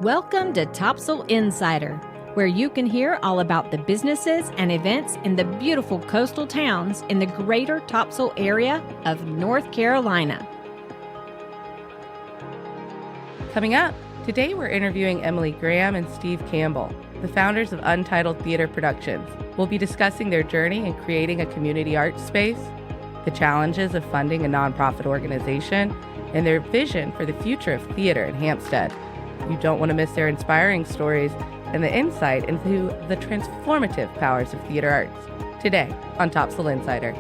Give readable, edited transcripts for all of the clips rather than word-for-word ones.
Welcome to Topsail Insider, where you can hear all about the businesses and events in the beautiful coastal towns in the greater Topsail area of North Carolina. Coming up, today we're interviewing Emily Graham and Steve Campbell, the founders of Untitled Theatre Productions. We'll be discussing their journey in creating a community arts space, the challenges of funding a nonprofit organization, and their vision for the future of theater in Hampstead. You don't want to miss their inspiring stories and the insight into the transformative powers of theater arts. Today on Topsail Insider.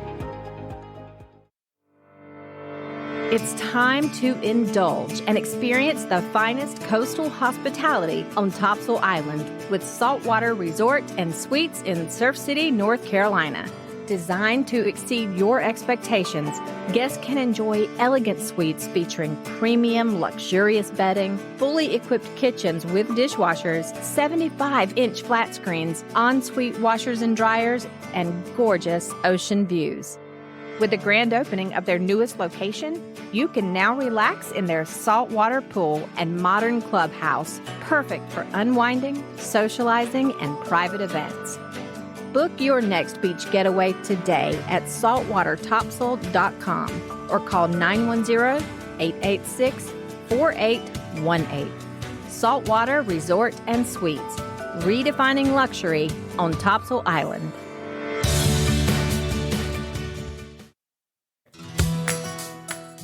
It's time to indulge and experience the finest coastal hospitality on Topsail Island with Saltwater Resort and Suites in Surf City, North Carolina. Designed to exceed your expectations, guests can enjoy elegant suites featuring premium, luxurious bedding, fully equipped kitchens with dishwashers, 75-inch flat screens, ensuite washers and dryers, and gorgeous ocean views. With the grand opening of their newest location, you can now relax in their saltwater pool and modern clubhouse, perfect for unwinding, socializing, and private events. Book your next beach getaway today at saltwatertopsail.com or call 910-886-4818. Saltwater Resort and Suites, redefining luxury on Topsail Island.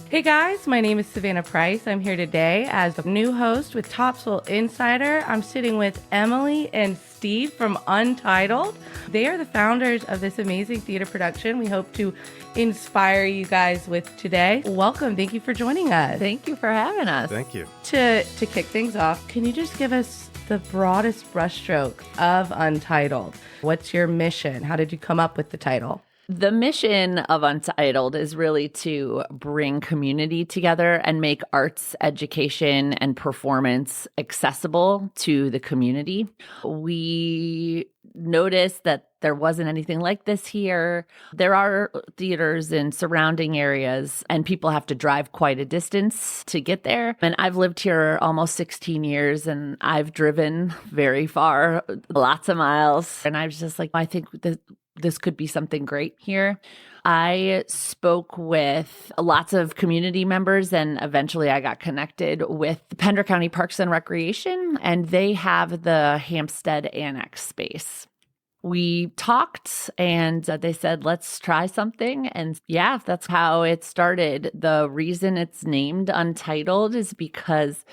Hey guys, my name is Savannah Price. I'm here today as the new host with Topsail Insider. I'm sitting with Emily and Steve from Untitled. They are the founders of this amazing theater production we hope to inspire you guys with today. Welcome. Thank you for joining us. Thank you for having us. Thank you. To kick things off, can you just give us the broadest brushstroke of Untitled? What's your mission? How did you come up with the title? The mission of Untitled is really to bring community together and make arts education and performance accessible to the community. We noticed that there wasn't anything like this here. There are theaters in surrounding areas, and people have to drive quite a distance to get there. And I've lived here almost 16 years, and I've driven very far, lots of miles. And I was just like, I think that this could be something great here. I spoke with lots of community members, and eventually I got connected with the Pender County Parks and Recreation, and they have the Hampstead Annex space. We talked and they said, let's try something. And yeah, that's how it started. The reason it's named Untitled is because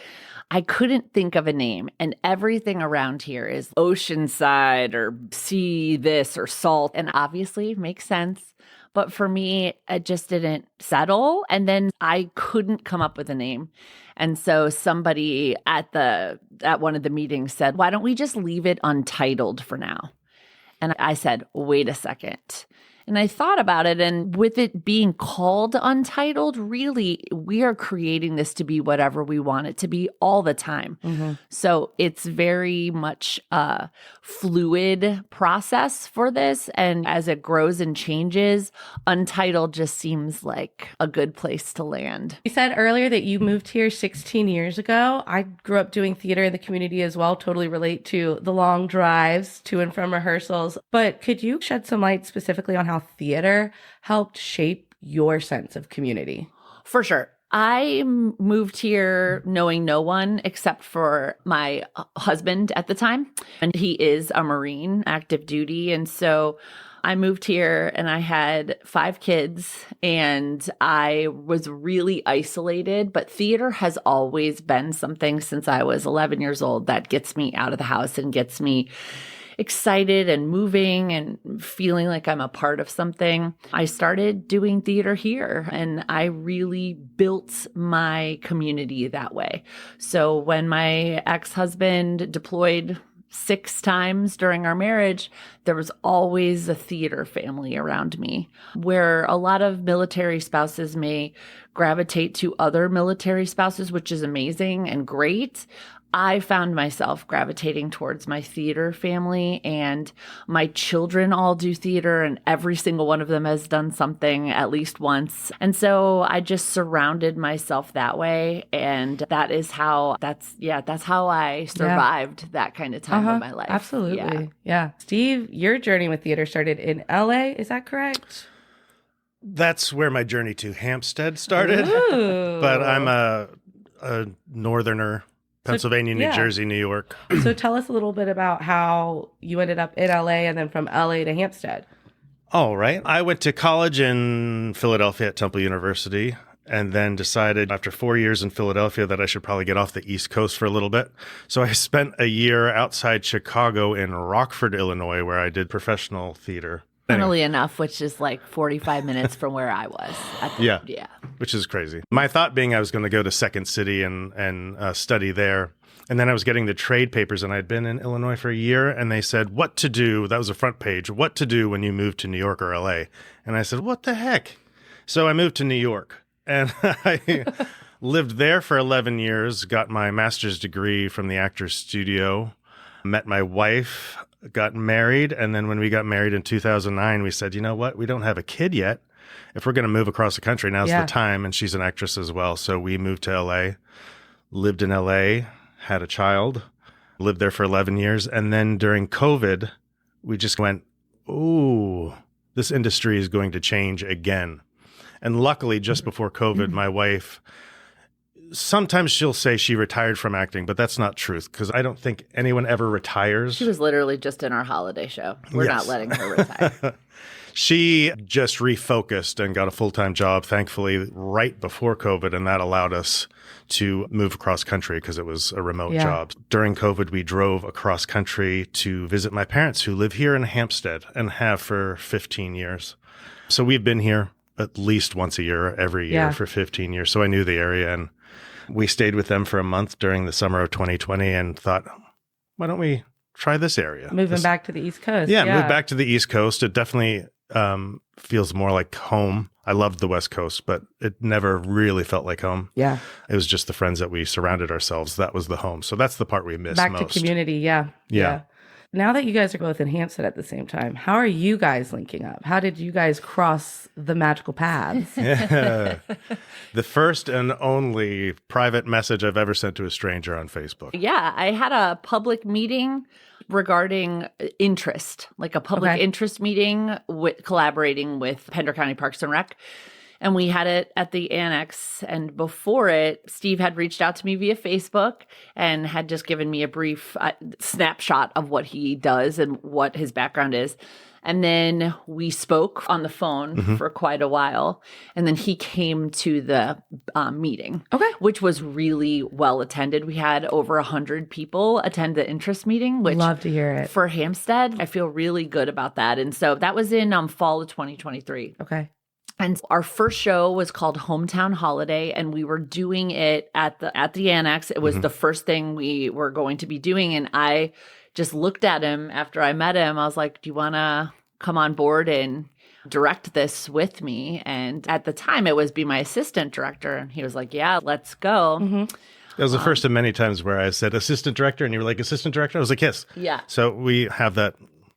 I couldn't think of a name, and everything around here is oceanside or sea this or salt, and obviously it makes sense. But for me, it just didn't settle, and then I couldn't come up with a name. And so somebody at one of the meetings said, why don't we just leave it Untitled for now? And I said, wait a second. And I thought about it, and with it being called Untitled, really, we are creating this to be whatever we want it to be all the time. Mm-hmm. So it's very much a fluid process for this. And as it grows and changes, Untitled just seems like a good place to land. You said earlier that you moved here 16 years ago. I grew up doing theater in the community as well, totally relate to the long drives to and from rehearsals. But could you shed some light specifically on how theater helped shape your sense of community? For sure. I moved here knowing no one except for my husband at the time, and he is a Marine, active duty. And so I moved here and I had 5 kids and I was really isolated, but theater has always been something since I was 11 years old that gets me out of the house and gets me excited and moving and feeling like I'm a part of something. I started doing theater here and I really built my community that way. So when my ex-husband deployed 6 times during our marriage, there was always a theater family around me, where a lot of military spouses may gravitate to other military spouses, which is amazing and great. I found myself gravitating towards my theater family, and my children all do theater, and every single one of them has done something at least once. And so I just surrounded myself that way. And that's how I survived that kind of time of my life. Absolutely. Yeah. Steve, your journey with theater started in LA. Is that correct? That's where my journey to Hampstead started. Ooh. But I'm a northerner. Pennsylvania, New Jersey, New York. So tell us a little bit about how you ended up in LA and then from LA to Hampstead. All right. I went to college in Philadelphia at Temple University, and then decided after 4 years in Philadelphia that I should probably get off the East Coast for a little bit. So I spent a year outside Chicago in Rockford, Illinois, where I did professional theater. Funnily enough, which is like 45 minutes from where I was. Yeah, which is crazy. My thought being I was going to go to Second City and study there. And then I was getting the trade papers, and I'd been in Illinois for a year, and they said, what to do, that was a front page, what to do when you move to New York or LA. And I said, what the heck? So I moved to New York, and I lived there for 11 years, got my master's degree from the Actors Studio, met my wife, got married, and then when we got married in 2009, we said, you know what, we don't have a kid yet. If we're going to move across the country, now's the time, and she's an actress as well. So we moved to LA, lived in LA, had a child, lived there for 11 years, and then during COVID, we just went, ooh, this industry is going to change again. And luckily, just before COVID, my wife, sometimes she'll say she retired from acting, but that's not truth, because I don't think anyone ever retires. She was literally just in our holiday show. We're not letting her retire. She just refocused and got a full-time job, thankfully, right before COVID, and that allowed us to move across country because it was a remote job. During COVID, we drove across country to visit my parents who live here in Hampstead and have for 15 years. So we've been here at least once a year, every year for 15 years. So I knew the area, and we stayed with them for a month during the summer of 2020 and thought, why don't we try this area? Moving back to the East Coast. Yeah, moved back to the East Coast. It definitely feels more like home. I loved the West Coast, but it never really felt like home. Yeah. It was just the friends that we surrounded ourselves. That was the home. So that's the part we miss most. Back to community, yeah. Now that you guys are both in Hampstead at the same time, how are you guys linking up? How did you guys cross the magical paths? The first and only private message I've ever sent to a stranger on Facebook. Yeah, I had a public meeting regarding interest, like a public interest meeting with collaborating with Pender County Parks and Rec. And we had it at the Annex. And before it, Steve had reached out to me via Facebook and had just given me a brief snapshot of what he does and what his background is. And then we spoke on the phone for quite a while. And then he came to the meeting, which was really well attended. We had over 100 people attend the interest meeting, which love to hear it. For Hampstead, I feel really good about that. And so that was in fall of 2023. Okay. And our first show was called Hometown Holiday, and we were doing it at the Annex. It was the first thing we were going to be doing, and I just looked at him after I met him. I was like, do you want to come on board and direct this with me? And at the time, it was be my assistant director, and he was like, yeah, let's go. It was the first of many times where I said assistant director, and you were like, assistant director? I was like, yes. Yeah. So we have that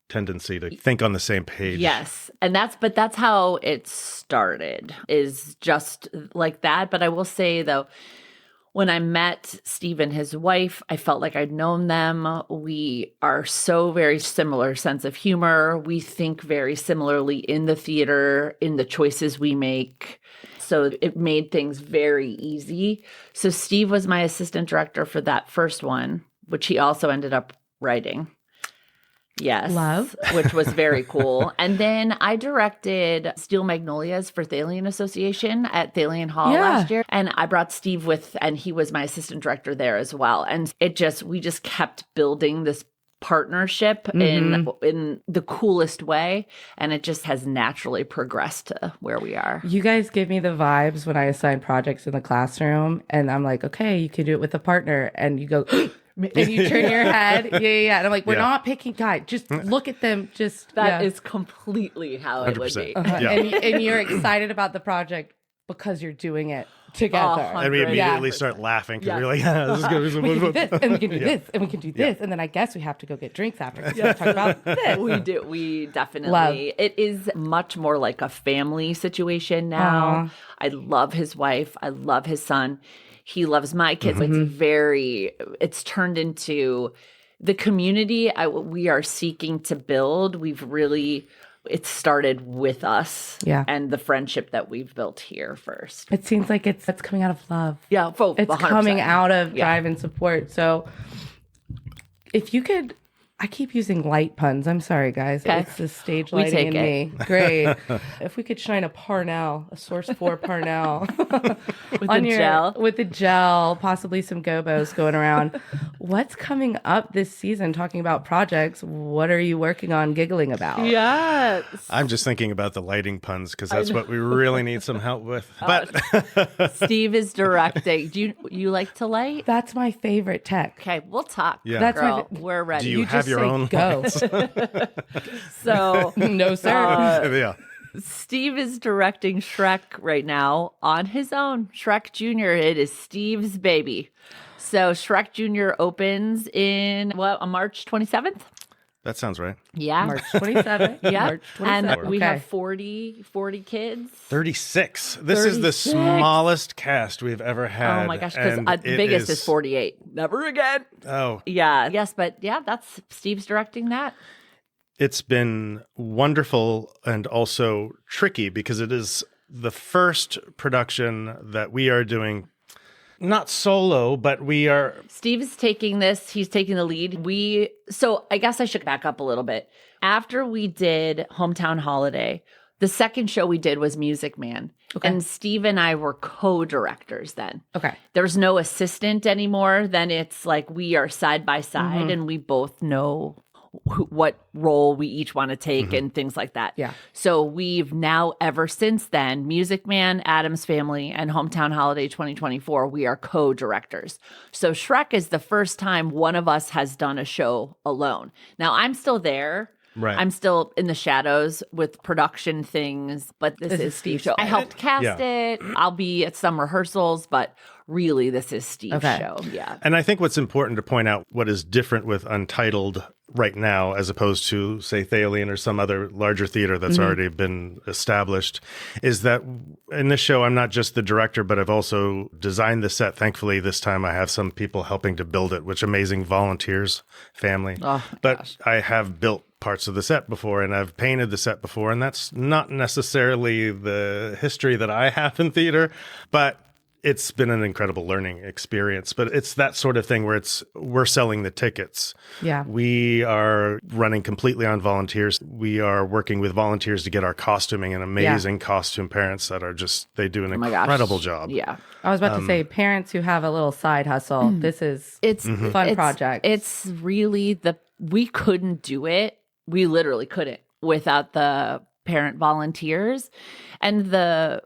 tendency to think on the same page. Yes. And that's how it started, is just like that. But I will say, though, when I met Steve and his wife, I felt like I'd known them. We are so very similar sense of humor. We think very similarly in the theater, in the choices we make. So it made things very easy. So Steve was my assistant director for that first one, which he also ended up writing. Yes. Love. Which was very cool. And then I directed Steel Magnolias for Thalian Association at Thalian Hall last year. And I brought Steve with, and he was my assistant director there as well. And we just kept building this partnership in the coolest way. And it just has naturally progressed to where we are. You guys give me the vibes when I assign projects in the classroom, and I'm like, okay, you can do it with a partner. And you go, And you turn your head. Yeah. And I'm like, we're Yeah. not picking, guys. Just look at them. That is completely how it would 100%. be. Yeah. And you're excited about the project because you're doing it together. And we immediately start laughing because we're like, this is going to be We can do this, and we can do this, and we can do this, and then I guess we have to go get drinks after. Talk about this. We do. We definitely. It is much more like a family situation now. I love his wife. I love his son. He loves my kids. It's turned into the community we are seeking to build. It started with us and the friendship that we've built here first. It seems like it's coming out of love. Yeah, it's 100%. coming out of drive and support. So if you could, I keep using light puns. I'm sorry, guys. Okay. It's the stage lighting in me. Great. If we could shine a Parnell, a Source 4 Parnell. With the gel, possibly some gobos going around. What's coming up this season? Talking about projects, what are you working on, giggling about? Yes. I'm just thinking about the lighting puns because that's what we really need some help with. But Steve is directing. Do you like to light? That's my favorite tech. Okay, we'll talk. Yeah. That's Girl, we're ready. do you have just your say own go. lights? So No, sir. Yeah. Steve is directing Shrek right now on his own. Shrek Jr. It is Steve's baby. So Shrek Jr. opens in on March 27th? That sounds right. Yeah. March 27th. Yeah. March 27th. And we Okay. have 40 kids. 36. This is the 36. smallest cast we've ever had. Oh my gosh, because and the it biggest is 48. Never again. Oh, Yeah. Yes, but yeah, that's Steve's directing that. it's been wonderful and also tricky because it is the first production that we are doing, not solo, but we are. Steve is taking this. He's taking the lead. So I guess I should back up a little bit. After we did Hometown Holiday, the second show we did was Music Man. Okay. And Steve and I were co-directors then. Okay. There's no assistant anymore. Then it's like we are side by side and we both know what role we each want to take and things like that. Yeah. So we've now, ever since then, Music Man, Addams Family, and Hometown Holiday 2024, we are co-directors. So Shrek is the first time one of us has done a show alone. Now, I'm still there. Right. I'm still in the shadows with production things, but this is Steve's show. I helped cast it. I'll be at some rehearsals, but really this is Steve's show. Yeah. And I think what's important to point out what is different with Untitled right now, as opposed to, say, Thalian or some other larger theater that's already been established, is that in this show, I'm not just the director, but I've also designed the set. Thankfully, this time I have some people helping to build it, which amazing volunteers, family. Oh, but gosh. I have built parts of the set before and I've painted the set before, and that's not necessarily the history that I have in theater, but it's been an incredible learning experience. But it's that sort of thing where we're selling the tickets. Yeah. We are running completely on volunteers. We are working with volunteers to get our costuming and amazing costume parents that are they do an incredible job. Yeah. I was about to say, parents who have a little side hustle, this is fun project. It's really we couldn't do it. We literally couldn't without the parent volunteers. And the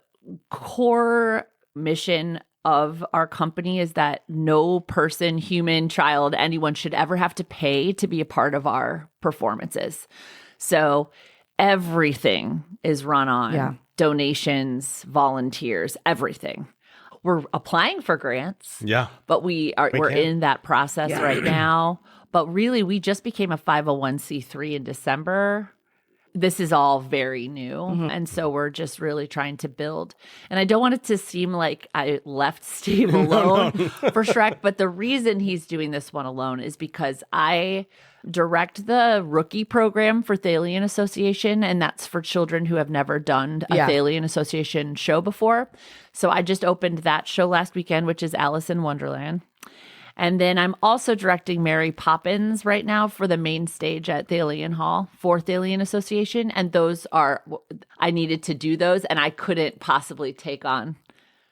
core mission of our company is that no person, human, child, anyone should ever have to pay to be a part of our performances. So everything is run on donations, volunteers, everything. We're applying for grants. Yeah. But we're in that process right now. But really, we just became a 501c3 in December. This is all very new. And so we're just really trying to build. And I don't want it to seem like I left Steve alone for Shrek. But the reason he's doing this one alone is because I direct the rookie program for Thalian Association. And that's for children who have never done a Thalian Association show before. So I just opened that show last weekend, which is Alice in Wonderland. And then I'm also directing Mary Poppins right now for the main stage at Thalian Hall for Thalian Association. And I needed to do those, and I couldn't possibly take on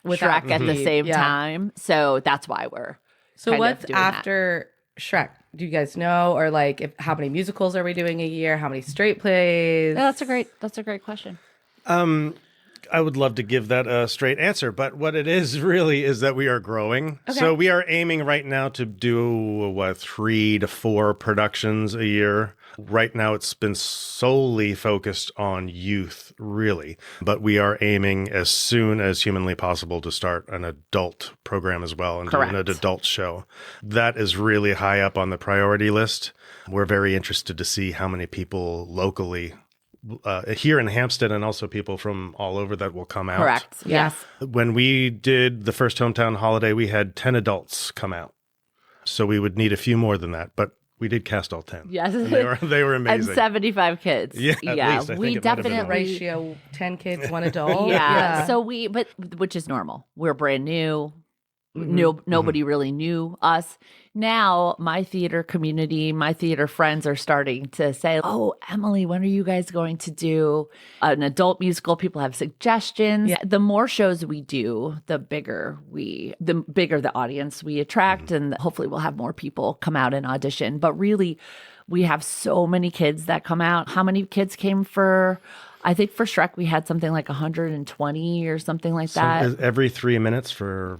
Shrek at the same time. So that's why we're So kind what's of doing after Shrek? Do you guys know? Or like how many musicals are we doing a year? How many straight plays? that. That's a great question. I would love to give that a straight answer, but what it is really is that we are growing. Okay. So we are aiming right now to do 3 to 4 productions a year. Right now it's been solely focused on youth, really, but we are aiming as soon as humanly possible to start an adult program as well and do an adult show. That is really high up on the priority list. We're very interested to see how many people locally here in Hampstead and also people from all over that will come out. Correct. Yes. When we did the first hometown holiday, we had 10 adults come out. So we would need a few more than that, but we did cast all 10. Yes. And they were amazing. And 75 kids. Yeah. At least. We definitely ratio 10 kids, 1 adult. Yeah. So which is normal. We're brand new. Nobody really knew us. Now, my theater community, my theater friends are starting to say, "Oh, Emily, when are you guys going to do an adult musical?" People have suggestions. Yeah. The more shows we do, the bigger the audience we attract, and hopefully we'll have more people come out and audition. But really, we have so many kids that come out. How many kids came for? I think for Shrek, we had something like 120 or something like that. Every 3 minutes for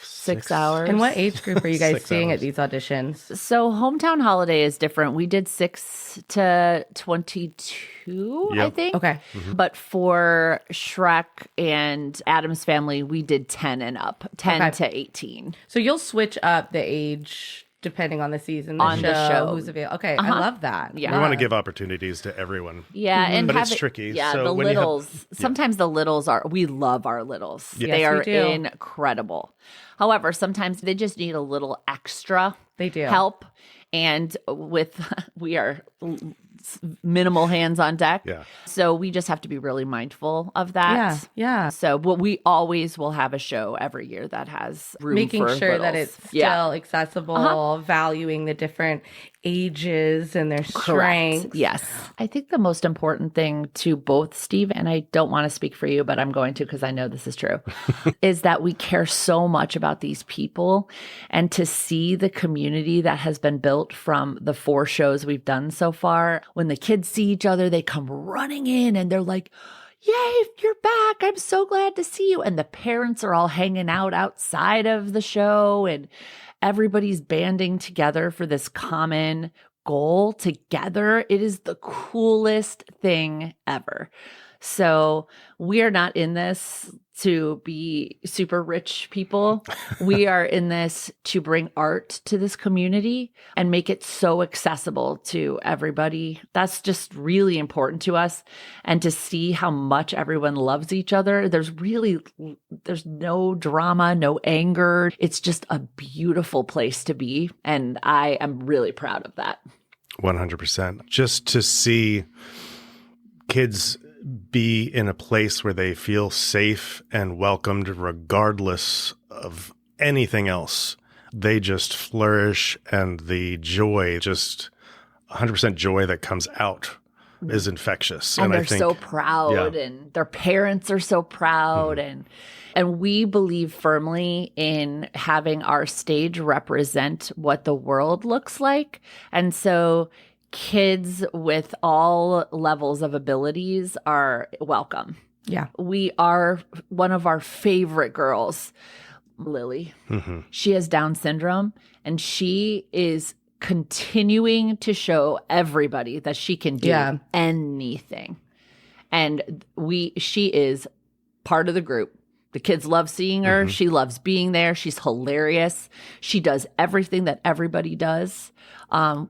6 hours. And what age group are you guys seeing at these auditions? So Hometown Holiday is different. We did 6 to 22, I think. Okay. But for Shrek and Addams Family, we did 10 and up, 10 to 18. So you'll switch up the age depending on the season, the show. Who's available. Okay, I love that. Yeah. We want to give opportunities to everyone. Yeah, but it's tricky. Yeah, so the littles. Sometimes the littles we love our littles. Yes. They are incredible. However, sometimes they just need a little extra help. And we are minimal hands on deck. Yeah. So we just have to be really mindful of that. Yeah. So we always will have a show every year that has room making for sure littles. that it's still accessible, valuing the different ages and their strengths. Yes. I think the most important thing to both Steve, and I don't want to speak for you, but I'm going to because I know this is true, is that we care so much about these people, and to see the community that has been built from the 4 shows we've done so far. When the kids see each other, they come running in and they're like, "Yay, you're back. I'm so glad to see you." And the parents are all hanging out outside of the show, and everybody's banding together for this common goal together. It is the coolest thing ever. So we are not in this to be super rich people. We are in this to bring art to this community and make it so accessible to everybody. That's just really important to us. And to see how much everyone loves each other. There's no drama, no anger. It's just a beautiful place to be. And I am really proud of that. 100%. Just to see kids be in a place where they feel safe and welcomed regardless of anything else. They just flourish, and the joy, just 100% joy that comes out is infectious. And they're I think, so proud, and their parents are so proud. And we believe firmly in having our stage represent what the world looks like. And so kids with all levels of abilities are welcome. Yeah. We are one of our favorite girls, Lily. She has Down syndrome, and she is continuing to show everybody that she can do anything. And she is part of the group. The kids love seeing her. She loves being there. She's hilarious. She does everything that everybody does.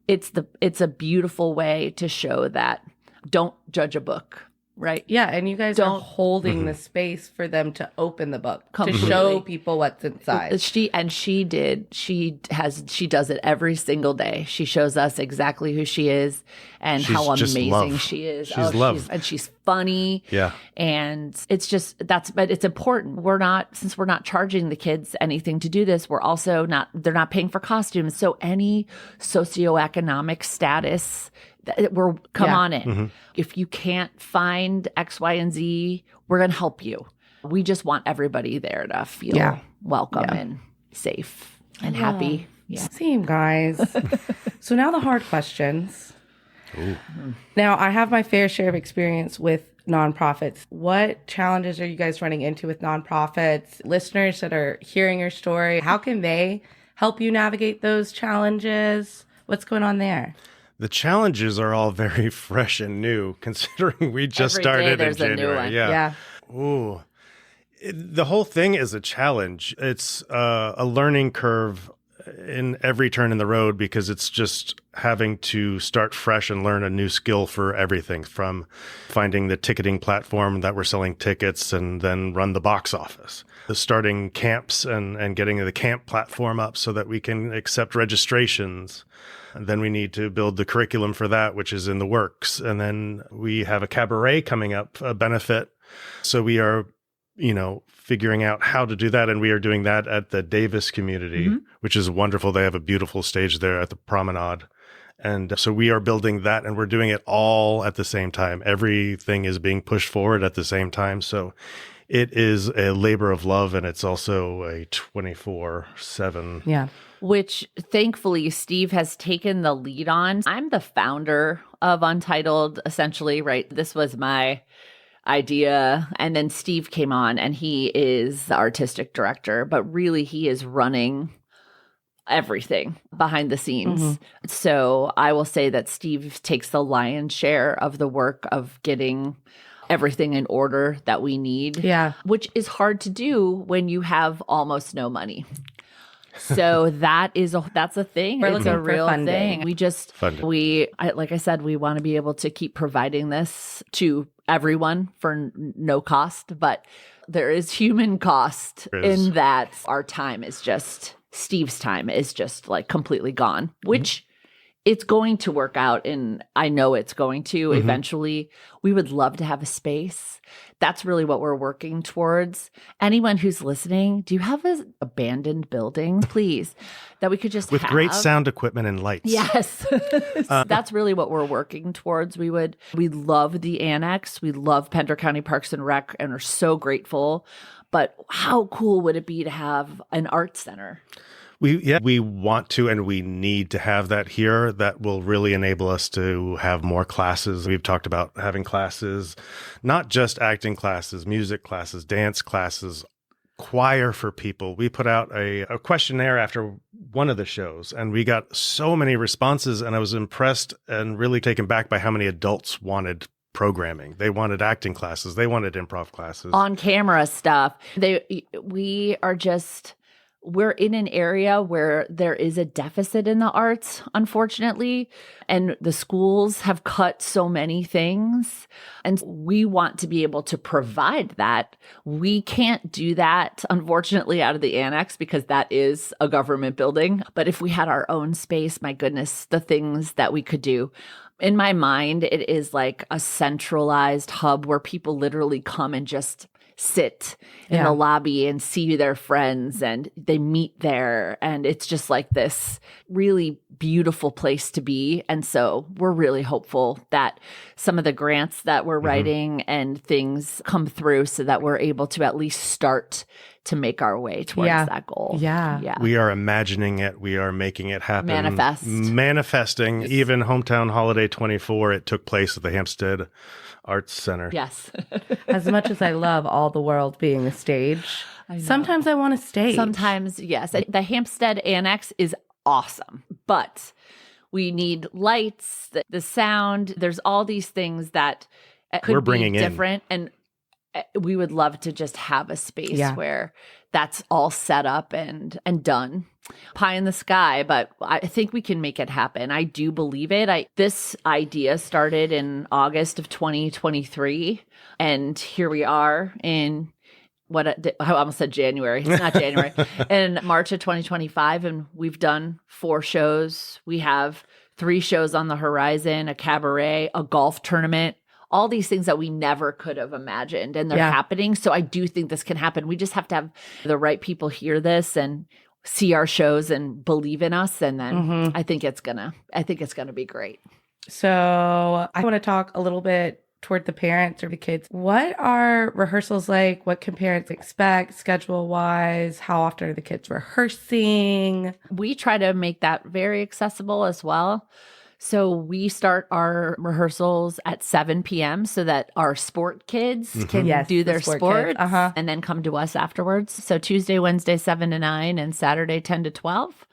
It's a beautiful way to show that don't judge a book, right? Yeah, and you guys are holding the space for them to open the book, Completely. to show people what's inside. She does it every single day. She shows us exactly who she is and how amazing she is. She's love. And she's funny. Yeah. And it's just, but it's important. Since we're not charging the kids anything to do this, they're not paying for costumes. So any socioeconomic status, on in. If you can't find X, Y, and Z, we're going to help you. We just want everybody there to feel welcome and safe and happy. Yeah. Same, guys. So now the hard questions. Ooh. Now, I have my fair share of experience with nonprofits. What challenges are you guys running into with nonprofits? Listeners that are hearing your story, how can they help you navigate those challenges? What's going on there? The challenges are all very fresh and new, considering we just started in January. A new one. Yeah. Ooh. The whole thing is a challenge. It's a learning curve in every turn in the road, because it's just having to start fresh and learn a new skill for everything, from finding the ticketing platform that we're selling tickets and then run the box office, starting camps and getting the camp platform up so that we can accept registrations. And then we need to build the curriculum for that, which is in the works. And then we have a cabaret coming up, a benefit. So we are, figuring out how to do that. And we are doing that at the Davis community, which is wonderful. They have a beautiful stage there at the promenade. And so we are building that, and we're doing it all at the same time. Everything is being pushed forward at the same time. So it is a labor of love, and it's also a 24/7. Yeah. Which thankfully Steve has taken the lead on. I'm the founder of Untitled, essentially, right? This was my idea. And then Steve came on, and he is the artistic director, but really he is running everything behind the scenes. So I will say that Steve takes the lion's share of the work of getting everything in order that we need. Yeah. Which is hard to do when you have almost no money. So that's a thing. We're It's looking a for real funding. thing. We just, like I said, we want to be able to keep providing this to everyone for no cost, but there is human cost in that our time is just, Steve's time is just like completely gone, which it's going to work out. And I know it's going to eventually. We would love to have a space. That's really what we're working towards. Anyone who's listening, do you have an abandoned building, please, that we could just with have? great sound equipment and lights. Yes. That's really what we're working towards. We love the annex. We love Pender County Parks and Rec and are so grateful. But how cool would it be to have an art center? We want to, and we need to have that here. That will really enable us to have more classes. We've talked about having classes, not just acting classes, music classes, dance classes, choir for people. We put out a questionnaire after one of the shows, and we got so many responses, and I was impressed and really taken back by how many adults wanted programming. They wanted acting classes. They wanted improv classes. On camera stuff. We're in an area where there is a deficit in the arts, unfortunately, and the schools have cut so many things. And we want to be able to provide that. We can't do that, unfortunately, out of the annex because that is a government building. But if we had our own space, my goodness, the things that we could do. In my mind, it is like a centralized hub where people literally come and just sit in the lobby and see their friends, and they meet there. And it's just like this really beautiful place to be. And so we're really hopeful that some of the grants that we're writing and things come through so that we're able to at least start to make our way towards that goal. Yeah. We are imagining it. We are making it happen. Manifesting. Yes. Even Hometown Holiday 24, it took place at the Hampstead Arts Center. Yes. As much as I love all the world being a stage, sometimes I want a stage. Sometimes, yes. The Hampstead Annex is awesome, but we need lights, the sound. There's all these things that could be different. And we would love to just have a space where that's all set up and done. Pie in the sky, but I think we can make it happen. I do believe it. This idea started in August of 2023, and here we are in I almost said January. It's not January. In March of 2025, and we've done 4 shows. We have 3 shows on the horizon, a cabaret, a golf tournament, all these things that we never could have imagined, and they're happening. So I do think this can happen. We just have to have the right people hear this and see our shows and believe in us, and then I think it's gonna be great. So I want to talk a little bit toward the parents or the kids. What are rehearsals like? What can parents expect schedule wise? How often are the kids rehearsing? We try to make that very accessible as well. So we start our rehearsals at 7 p.m. so that our sport kids can Yes, do the their sport sports kids. Uh-huh. and then come to us afterwards. So Tuesday, Wednesday, 7 to 9, and Saturday, 10 to 12.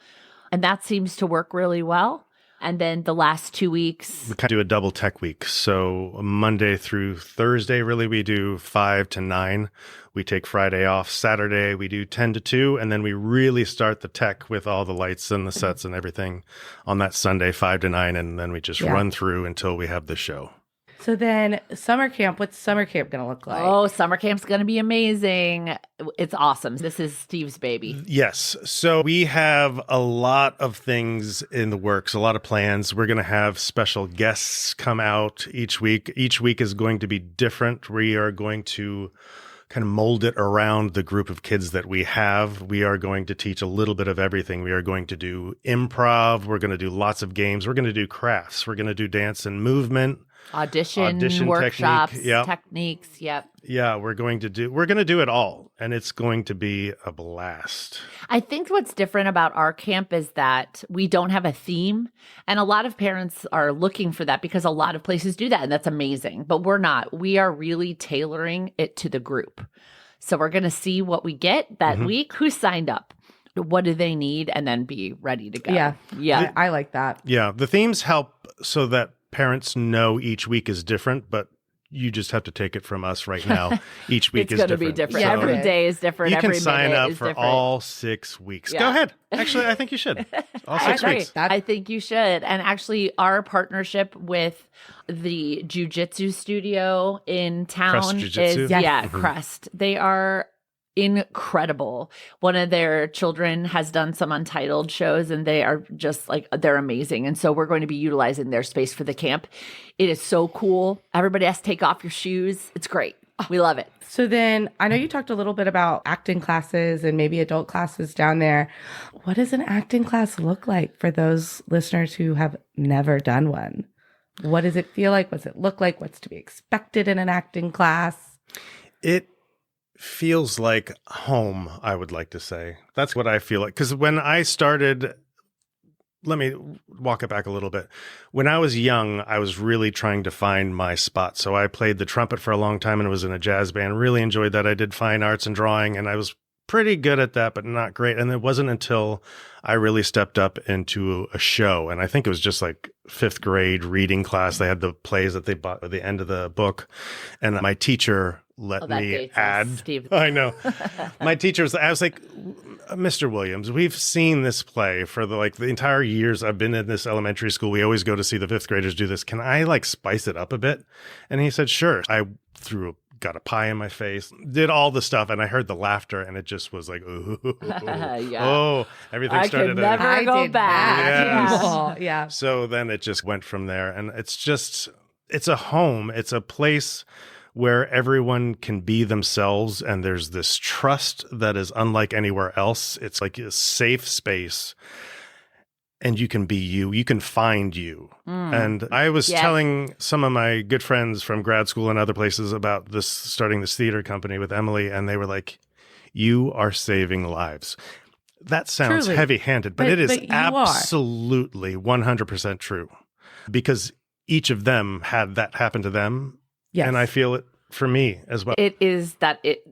And that seems to work really well. And then the last 2 weeks, We kind of do a double tech week. So Monday through Thursday, really, we do 5 to 9. We take Friday off. Saturday, we do 10 to 2. And then we really start the tech with all the lights and the sets and everything on that Sunday, 5 to 9. And then we just run through until we have the show. So then summer camp, what's summer camp going to look like? oh, summer camp's going to be amazing. It's awesome. This is Steve's baby. Yes. So we have a lot of things in the works, a lot of plans. We're going to have special guests come out each week. Each week is going to be different. We are going to kind of mold it around the group of kids that we have. We are going to teach a little bit of everything. We are going to do improv. We're going to do lots of games. We're going to do crafts. We're going to do dance and movement. Audition workshops, technique. techniques. Yep. Yeah, we're going to do it all, and it's going to be a blast. I think what's different about our camp is that we don't have a theme. And a lot of parents are looking for that because a lot of places do that. And that's amazing. But we're not. We are really tailoring it to the group. So we're going to see what we get that week. Who signed up? What do they need? And then be ready to go. Yeah. Yeah. I like that. Yeah, the themes help so that parents know each week is different, but you just have to take it from us right now. Each week It's is going to different. be different. So Every day is different. you can Every sign minute up is for different. all 6 weeks. Yeah. Go ahead. Actually, I think you should. All I 6 agree. weeks. I think you should. And actually, our partnership with the jiu-jitsu studio in town Crest Jiu-Jitsu? is, Yes. Crest. They are incredible. One of their children has done some Untitled shows and they are just like, they're amazing. And so we're going to be utilizing their space for the camp. It is so cool. Everybody has to take off your shoes. It's great. We love it. So then I know you talked a little bit about acting classes and maybe adult classes down there. What does an acting class look like for those listeners who have never done one? What does it feel like? What's it look like? What's to be expected in an acting class? It feels like home, I would like to say. That's what I feel like. Because when I started, let me walk it back a little bit. When I was young, I was really trying to find my spot. So I played the trumpet for a long time and was in a jazz band. Really enjoyed that. I did fine arts and drawing, and I was pretty good at that, but not great. And it wasn't until I really stepped up into a show. And I think it was just like 5th grade reading class. They had the plays that they bought at the end of the book. And my teacher let that me dates us, add. Steve. I know. My teacher I was like, Mr. Williams, we've seen this play for the entire years I've been in this elementary school. We always go to see the 5th graders do this. Can I spice it up a bit? And he said, sure. I got a pie in my face, did all the stuff, and I heard the laughter, and it just was like, ooh, oh, everything I started. could never go back. Yes. Oh, yeah. So then it just went from there, and it's a home. It's a place where everyone can be themselves, and there's this trust that is unlike anywhere else. It's like a safe space. And you can be you. You can find you. And I was telling some of my good friends from grad school and other places about starting this theater company with Emily, and they were like, you are saving lives. That sounds Truly. heavy-handed, but it is but you absolutely 100% true. Because each of them had that happen to them. Yes. And I feel it for me as well. It is that it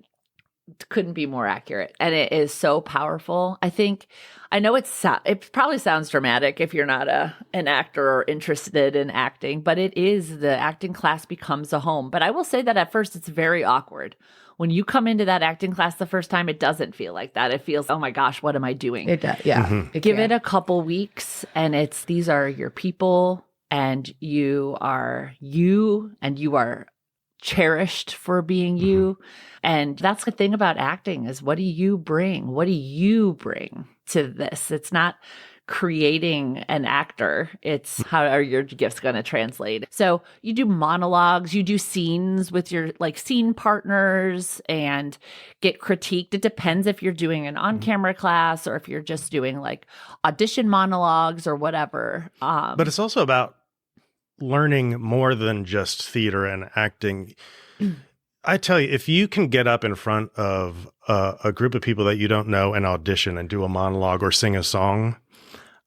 couldn't be more accurate. And it is so powerful. I know it probably sounds dramatic if you're not an actor or interested in acting, but it is, the acting class becomes a home. But I will say that at first it's very awkward. When you come into that acting class the first time, it doesn't feel like that. It feels, oh my gosh, what am I doing? It does. Yeah. Give it a couple weeks and these are your people and you are you and you are cherished for being you. And that's the thing about acting is what do you bring? What do you bring to this? It's not creating an actor. It's how are your gifts going to translate? So you do monologues, you do scenes with your scene partners and get critiqued. It depends if you're doing an on-camera class or if you're just doing audition monologues or whatever. But it's also about learning more than just theater and acting. I tell you, if you can get up in front of a group of people that you don't know and audition and do a monologue or sing a song,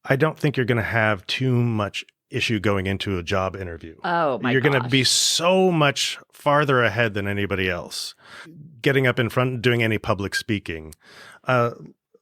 I don't think you're going to have too much issue going into a job interview. Oh my You're going to gosh. be so much farther ahead than anybody else. Getting up in front, doing any public speaking,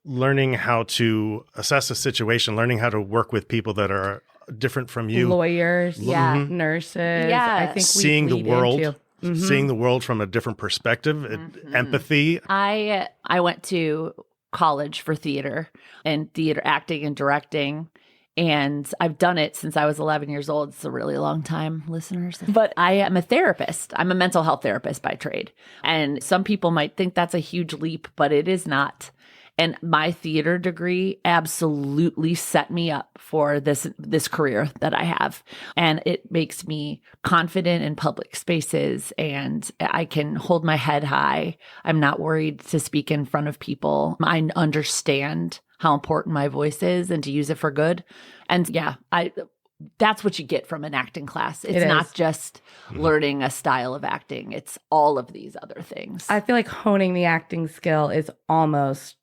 learning how to assess a situation, learning how to work with people that are different from you. Lawyers, Yeah. nurses. Yeah. I think we Seeing the bleed world, into- seeing the world from a different perspective, empathy. I went to college for theater and theater acting and directing. And I've done it since I was 11 years old. It's a really long time, listeners. But I am a therapist. I'm a mental health therapist by trade. And some people might think that's a huge leap, but it is not. And my theater degree absolutely set me up for this career that I have. And it makes me confident in public spaces, and I can hold my head high. I'm not worried to speak in front of people. I understand how important my voice is and to use it for good. And yeah, that's what you get from an acting class. It's not just learning a style of acting. It's all of these other things. I feel like honing the acting skill is almost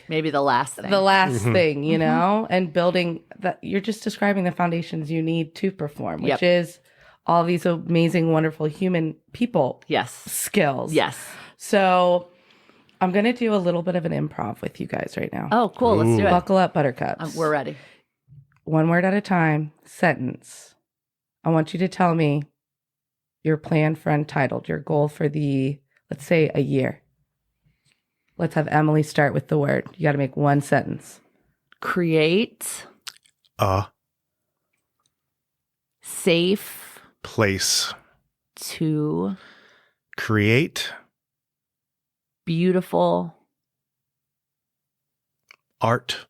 maybe the last thing. the last thing, you know, and building that. You're just describing the foundations you need to perform, which is all these amazing, wonderful human people skills. Yes. So I'm going to do a little bit of an improv with you guys right now. Oh, cool. Let's do it. Buckle up, buttercups. We're ready. One word at a time, sentence. I want you to tell me your plan for Untitled, your goal for let's say a year. Let's have Emily start with the word. You got to make one sentence. Create safe place to create beautiful art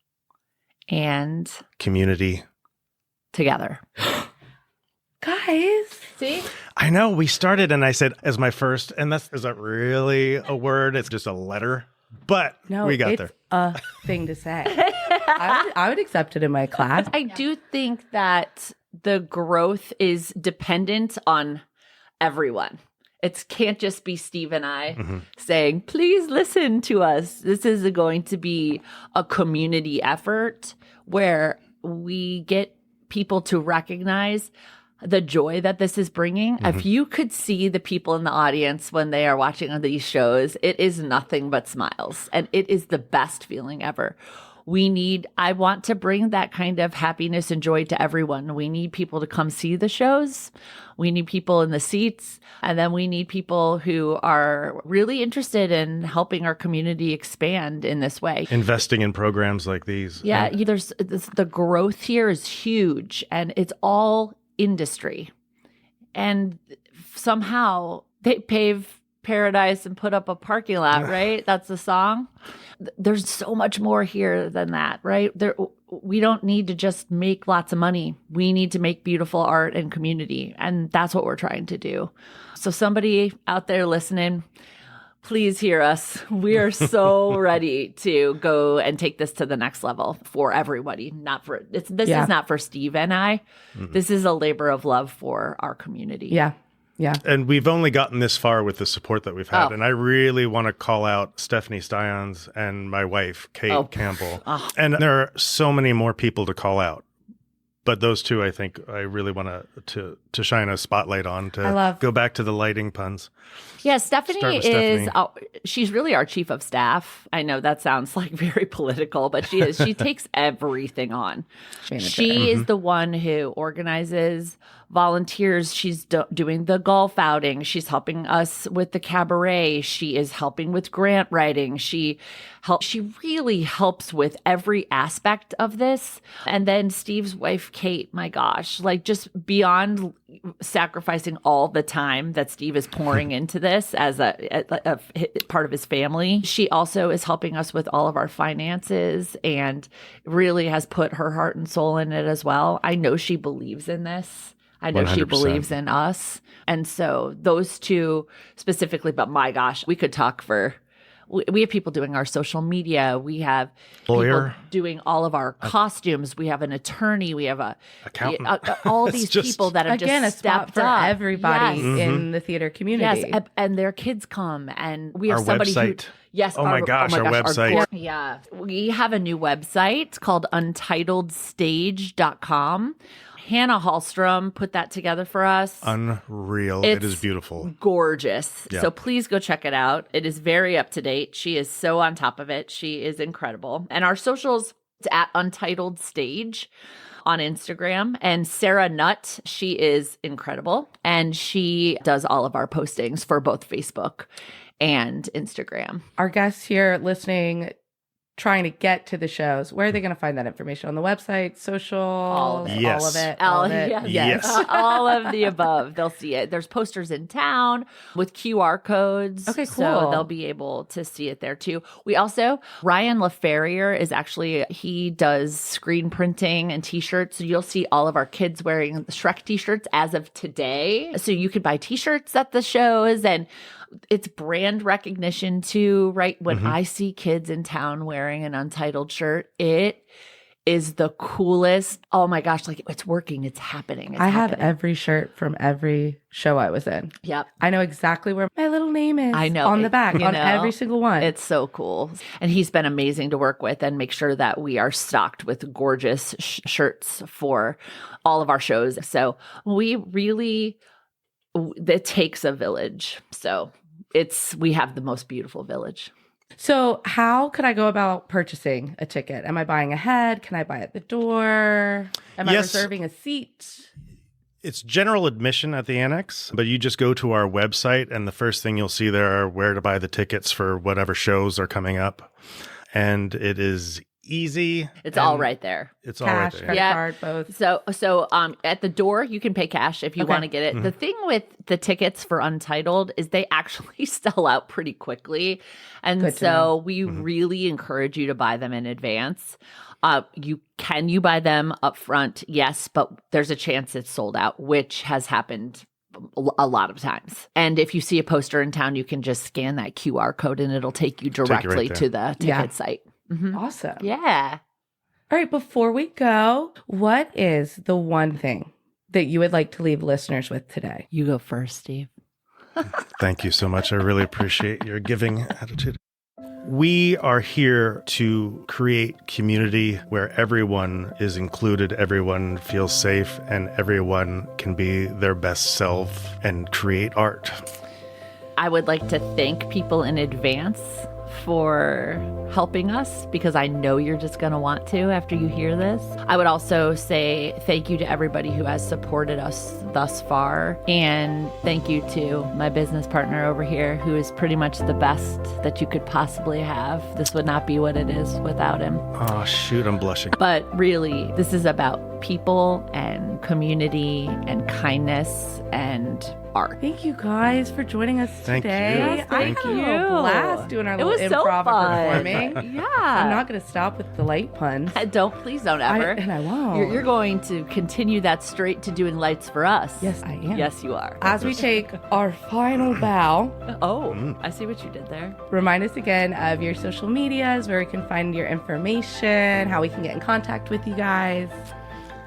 and community together. Guys. See? I know we started and I said as my first, and is that really a word? It's just a letter, but No, we got it's there. a thing to say. I would accept it in my class. I do think that the growth is dependent on everyone. It can't just be Steve and I saying, please listen to us. This is going to be a community effort where we get people to recognize the joy that this is bringing. If you could see the people in the audience when they are watching on these shows, it is nothing but smiles. And it is the best feeling ever. I want to bring that kind of happiness and joy to everyone. We need people to come see the shows. We need people in the seats. And then we need people who are really interested in helping our community expand in this way. Investing in programs like these. Yeah, the growth here is huge, and it's all industry. And somehow they pave paradise and put up a parking lot, right? That's the song. There's so much more here than that, right? We don't need to just make lots of money. We need to make beautiful art and community. And that's what we're trying to do. So somebody out there listening, please hear us. We are so ready to go and take this to the next level for everybody. This is not for Steve and I. This is a labor of love for our community. Yeah. Yeah. And we've only gotten this far with the support that we've had. And I really want to call out Stephanie Styons and my wife, Kate Campbell. And there are so many more people to call out. But those two, I think I really want to shine a spotlight on, to go back to the lighting puns. Yeah, Stephanie she's really our chief of staff. I know that sounds like very political, but she is. She takes everything on. She is the one who organizes volunteers. She's doing the golf outing. She's helping us with the cabaret. She is helping with grant writing. She really helps with every aspect of this. And then Steve's wife, Kate, my gosh, like just beyond sacrificing all the time that Steve is pouring into this as a part of his family. She also is helping us with all of our finances and really has put her heart and soul in it as well. I know she believes in this. I know 100%. She believes in us. And so those two specifically, but my gosh, we could talk we have people doing our social media. We have people doing all of our costumes. We have an attorney. We have accountant. All these people that have just stepped for up. Everybody in the theater community. Yes, and their kids come, and we have our somebody website. Yes. Oh my gosh, our website. We have a new website called UntitledStage.com. Hannah Hallstrom put that together for us. Unreal. It is beautiful. Gorgeous. Yeah. So please go check it out. It is very up to date. She is so on top of it. She is incredible. And our socials, it's at Untitled Stage on Instagram. And Sarah Nutt, she is incredible. And she does all of our postings for both Facebook and Instagram. Our guests here listening, trying to get to the shows, where are they going to find that information? On the website, social, All of it. Yes. all of it, All- all of it? Yes. All of the above. They'll see it. There's posters in town with QR codes. Okay, So cool. they'll be able to see it there too. We also, Ryan LaFerrier is actually, he does screen printing and t-shirts. So you'll see all of our kids wearing the Shrek t-shirts as of today. So you could buy t-shirts at the shows, and it's brand recognition too, right? When I see kids in town wearing an Untitled shirt, it is the coolest. Oh my gosh, like it's working. It's happening. It's I have happening. every shirt from every show I was in. Yep. I know exactly where my little name is. I know. On the back, You on know, every single one. It's so cool. And he's been amazing to work with and make sure that we are stocked with gorgeous shirts for all of our shows. So we really, it takes a village. So we have the most beautiful village. So how could I go about purchasing a ticket? Am I buying ahead? Can I buy at the door? Am I Yes. reserving a seat? It's general admission at the Annex, but you just go to our website, and the first thing you'll see there are where to buy the tickets for whatever shows are coming up. And it is easy. It's and all right there. It's all right Cash, there. credit Yeah. card, both. So at the door, you can pay cash if you Okay. want to get it. The thing with the tickets for Untitled is they actually sell out pretty quickly. And Good to so know. we really encourage you to buy them in advance. You buy them up front? Yes, but there's a chance it's sold out, which has happened a lot of times. And if you see a poster in town, you can just scan that QR code and it'll take you you right directly there. to the ticket Yeah. site. Mhm. Awesome. Yeah. All right, before we go, what is the one thing that you would like to leave listeners with today? You go first, Steve. Thank you so much. I really appreciate your giving attitude. We are here to create community where everyone is included, everyone feels safe, and everyone can be their best self and create art. I would like to thank people in advance for helping us, because I know you're just going to want to after you hear this. I would also say thank you to everybody who has supported us thus far. And thank you to my business partner over here, who is pretty much the best that you could possibly have. This would not be what it is without him. Oh, shoot, I'm blushing. But really, this is about people and community and kindness and art. Thank you guys for joining us Thank today. you. I Thank had you. a blast doing our It little was so improv fun. performing. Yeah. I'm not going to stop with the light puns. Please don't ever. And I won't. You're going to continue that straight to doing lights for us. Yes, I am. Yes, you are. As we take our final bow, Oh, I see what you did there. remind us again of your social medias, where we can find your information, how we can get in contact with you guys.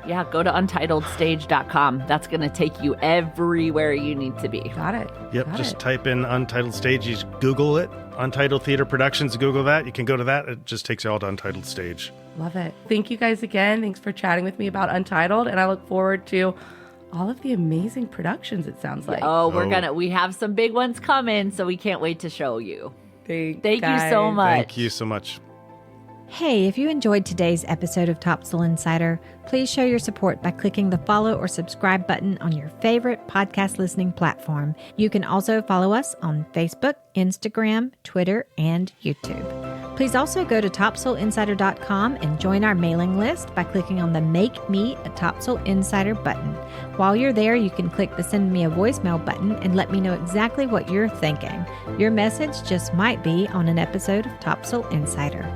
Yeah, go to untitledstage.com. That's going to take you everywhere you need to be. Got it. Yep, Got just it. type in Untitled Stage. You just Google it. Untitled Theatre Productions. Google that. You can go to that. It just takes you all to Untitled Stage. Love it. Thank you guys again. Thanks for chatting with me about Untitled. And I look forward to all of the amazing productions, it sounds like. We have some big ones coming, so we can't wait to show you. Thank you so much. Thank you so much. Hey, if you enjoyed today's episode of Topsail Insider, please show your support by clicking the follow or subscribe button on your favorite podcast listening platform. You can also follow us on Facebook, Instagram, Twitter, and YouTube. Please also go to topsailinsider.com and join our mailing list by clicking on the Make Me a Topsail Insider button. While you're there, you can click the Send Me a Voicemail button and let me know exactly what you're thinking. Your message just might be on an episode of Topsail Insider.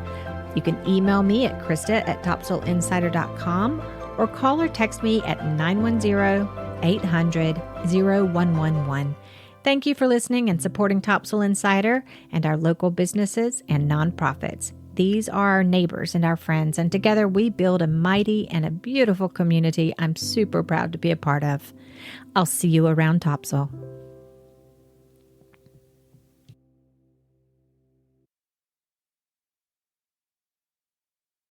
You can email me at krista@topsailinsider.com or call or text me at 910-800-0111. Thank you for listening and supporting Topsail Insider and our local businesses and nonprofits. These are our neighbors and our friends, and together we build a mighty and a beautiful community I'm super proud to be a part of. I'll see you around Topsail.